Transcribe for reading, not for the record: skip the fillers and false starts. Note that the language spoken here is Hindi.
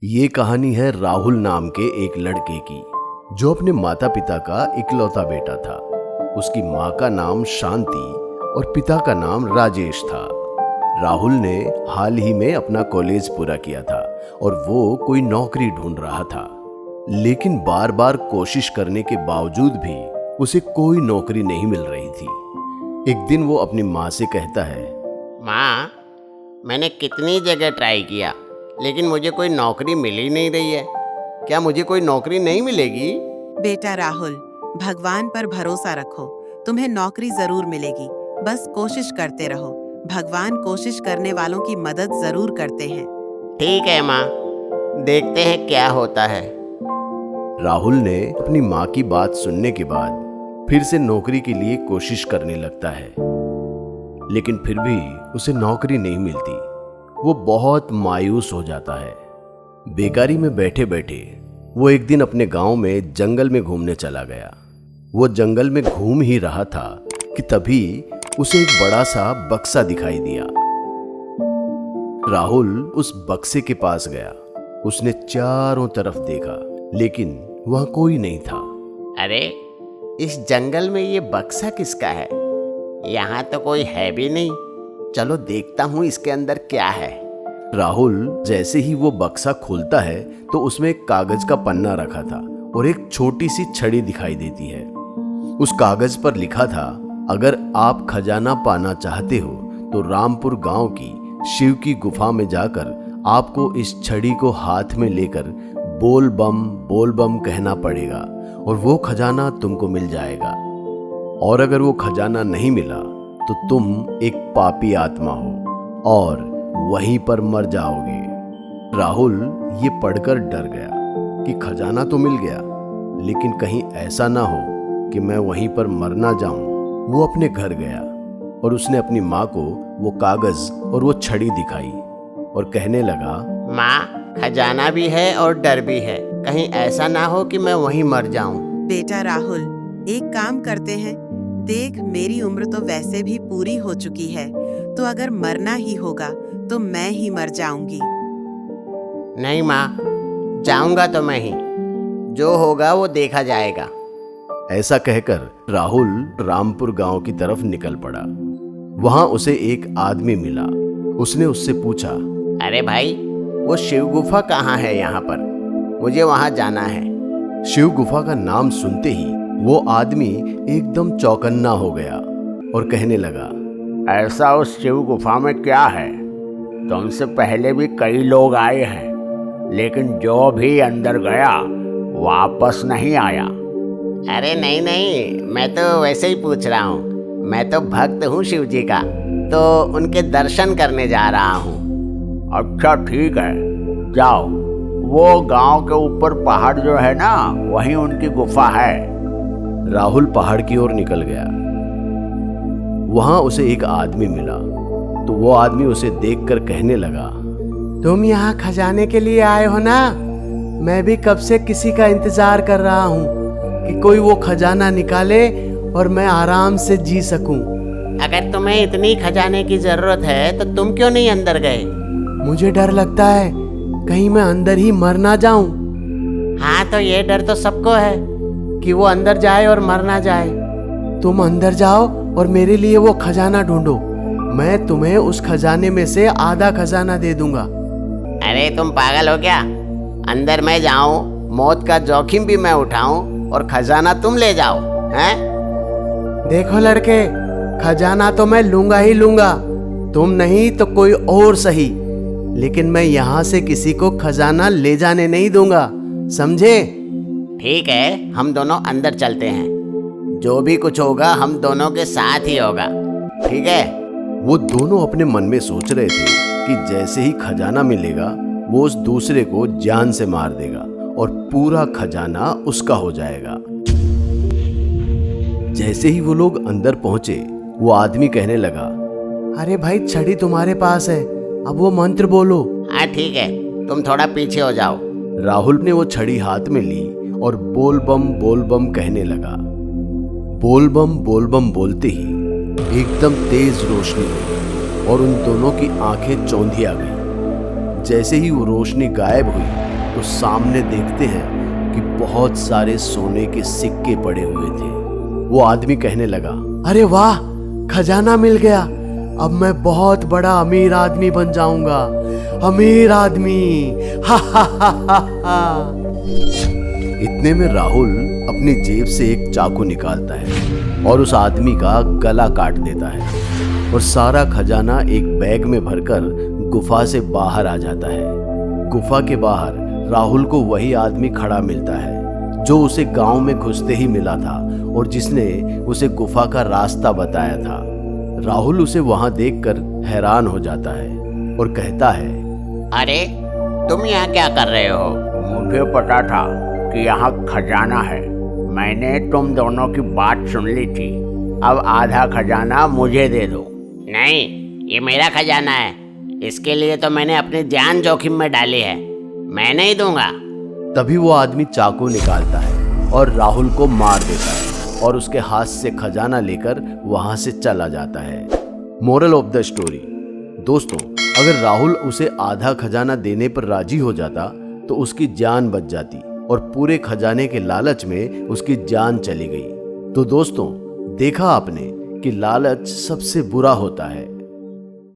ये कहानी है राहुल नाम के एक लड़के की, जो अपने माता पिता का इकलौता बेटा था। उसकी माँ का नाम शांति और पिता का नाम राजेश था। राहुल ने हाल ही में अपना कॉलेज पूरा किया था और वो कोई नौकरी ढूंढ रहा था, लेकिन बार बार कोशिश करने के बावजूद भी उसे कोई नौकरी नहीं मिल रही थी। एक दिन वो अपनी माँ से कहता है, माँ, मैंने कितनी जगह ट्राई किया लेकिन मुझे कोई नौकरी मिल ही नहीं रही है। क्या मुझे कोई नौकरी नहीं मिलेगी? बेटा राहुल, भगवान पर भरोसा रखो, तुम्हें नौकरी जरूर मिलेगी। बस कोशिश करते रहो, भगवान कोशिश करने वालों की मदद जरूर करते हैं। ठीक है माँ, देखते हैं क्या होता है। राहुल ने अपनी माँ की बात सुनने के बाद फिर से नौकरी के लिए कोशिश करने लगता है, लेकिन फिर भी उसे नौकरी नहीं मिलती। वो बहुत मायूस हो जाता है। बेकारी में बैठे बैठे वो एक दिन अपने गांव में जंगल में घूमने चला गया। वो जंगल में घूम ही रहा था कि तभी उसे एक बड़ा सा बक्सा दिखाई दिया। राहुल उस बक्से के पास गया। उसने चारों तरफ देखा, लेकिन वहां कोई नहीं था। अरे, इस जंगल में ये बक्सा किसका है? यहाँ तो कोई है भी नहीं। चलो देखता हूँ इसके अंदर क्या है। राहुल जैसे ही वो बक्सा खोलता है तो उसमें एक कागज का पन्ना रखा था और एक छोटी सी छड़ी दिखाई देती है। उस कागज पर लिखा था, अगर आप खजाना पाना चाहते हो तो रामपुर गांव की शिव की गुफा में जाकर आपको इस छड़ी को हाथ में लेकर बोल बम कहना पड़ेगा और वो खजाना तुमको मिल जाएगा। और अगर वो खजाना नहीं मिला तो तुम एक पापी आत्मा हो और वहीं पर मर जाओगे। राहुल ये पढ़कर डर गया कि खजाना तो मिल गया, लेकिन कहीं ऐसा ना हो कि मैं वहीं पर मर ना जाऊं। वो अपने घर गया और उसने अपनी माँ को वो कागज और वो छड़ी दिखाई और कहने लगा, माँ, खजाना भी है और डर भी है। कहीं ऐसा ना हो कि मैं वहीं मर जाऊं। बेटा राहुल, एक काम करते हैं। देख, मेरी उम्र तो वैसे भी पूरी हो चुकी है, तो अगर मरना ही होगा तो मैं ही मर जाऊंगी। नहीं माँ, जाऊंगा तो मैं ही। जो होगा वो देखा जाएगा। ऐसा कहकर राहुल रामपुर गांव की तरफ निकल पड़ा। वहां उसे एक आदमी मिला। उसने उससे पूछा, अरे भाई, वो शिव गुफा कहाँ है यहाँ पर? मुझे वहाँ जाना है। शिव गुफा का नाम सुनते ही वो आदमी एकदम चौकन्ना हो गया और कहने लगा, ऐसा उस शिव गुफा में क्या है? तुमसे पहले भी कई लोग आए हैं, लेकिन जो भी अंदर गया वापस नहीं आया। अरे नहीं, मैं तो वैसे ही पूछ रहा हूँ। मैं तो भक्त हूँ शिव जी का, तो उनके दर्शन करने जा रहा हूँ। अच्छा ठीक है, जाओ। वो गांव के ऊपर पहाड़ जो है ना, वहीं उनकी गुफा है। राहुल पहाड़ की ओर निकल गया। वहां उसे एक आदमी मिला, तो वो आदमी उसे देखकर कहने लगा, तुम यहाँ खजाने के लिए आए हो ना? मैं भी कब से किसी का इंतजार कर रहा हूँ कि कोई वो खजाना निकाले और मैं आराम से जी सकूं। अगर तुम्हें इतनी खजाने की जरूरत है तो तुम क्यों नहीं अंदर गए? मुझे डर लगता है कहीं मैं अंदर ही मर ना जाऊं। हाँ, तो ये डर तो सबको है कि वो अंदर जाए और मर ना जाए। तुम अंदर जाओ और मेरे लिए वो खजाना ढूंढो। मैं तुम्हें उस खजाने में से आधा खजाना दे दूंगा। अरे तुम पागल हो क्या? अंदर मैं जाऊं, मौत का जोखिम भी मैं उठाऊं और खजाना तुम ले जाओ, हैं? देखो लड़के, खजाना तो मैं लूंगा ही लूंगा, तुम नहीं तो कोई और सही, लेकिन मैं यहाँ से किसी को खजाना ले जाने नहीं दूंगा, समझे? ठीक है, हम दोनों अंदर चलते हैं। जो भी कुछ होगा हम दोनों के साथ ही होगा, ठीक है? वो दोनों अपने मन में सोच रहे थे कि जैसे ही खजाना मिलेगा वो उस दूसरे को जान से मार देगा और पूरा खजाना उसका हो जाएगा। जैसे ही वो लोग अंदर पहुंचे, वो आदमी कहने लगा, अरे भाई, छड़ी तुम्हारे पास है, अब वो मंत्र बोलो। हाँ ठीक है, तुम थोड़ा पीछे हो जाओ। राहुल ने वो छड़ी हाथ में ली और बोल बम कहने लगा। बोल बम बोलते ही एकदम तेज रोशनी हुई और उन दोनों की आंखें चौंधिया गई। जैसे ही वो रोशनी गायब हुई तो सामने देखते हैं कि बहुत सारे सोने के सिक्के पड़े हुए थे। वो आदमी कहने लगा, अरे वाह, खजाना मिल गया, अब मैं बहुत बड़ा अमीर आदमी बन जाऊंगा, अमीर आदमी। हा हा हा हा हा। इतने में राहुल अपनी जेब से एक चाकू निकालता है और उस आदमी का गला काट देता है और सारा खजाना एक बैग में भरकर गुफा से बाहर आ जाता है। गुफा के बाहर राहुल को वही आदमी खड़ा मिलता है जो उसे गांव में घुसते ही मिला था और जिसने उसे गुफा का रास्ता बताया था। राहुल उसे वहां देखकर हैरान हो जाता है और कहता है, अरे तुम यहाँ क्या कर रहे हो? मुझे पता था कि यहाँ खजाना है। मैंने तुम दोनों की बात सुन ली थी। अब आधा खजाना मुझे दे दो। नहीं, ये मेरा खजाना है। इसके लिए तो मैंने अपनी जान जोखिम में डाली है। मैं नहीं दूंगा। तभी वो आदमी चाकू निकालता है और राहुल को मार देता है और उसके हाथ से खजाना लेकर वहां से चला जाता है। मोरल ऑफ द स्टोरी, दोस्तों, अगर राहुल उसे आधा खजाना देने पर राजी हो जाता तो उसकी जान बच जाती और पूरे खजाने के लालच में उसकी जान चली गई। तो दोस्तों, देखा आपने कि लालच सबसे बुरा होता है।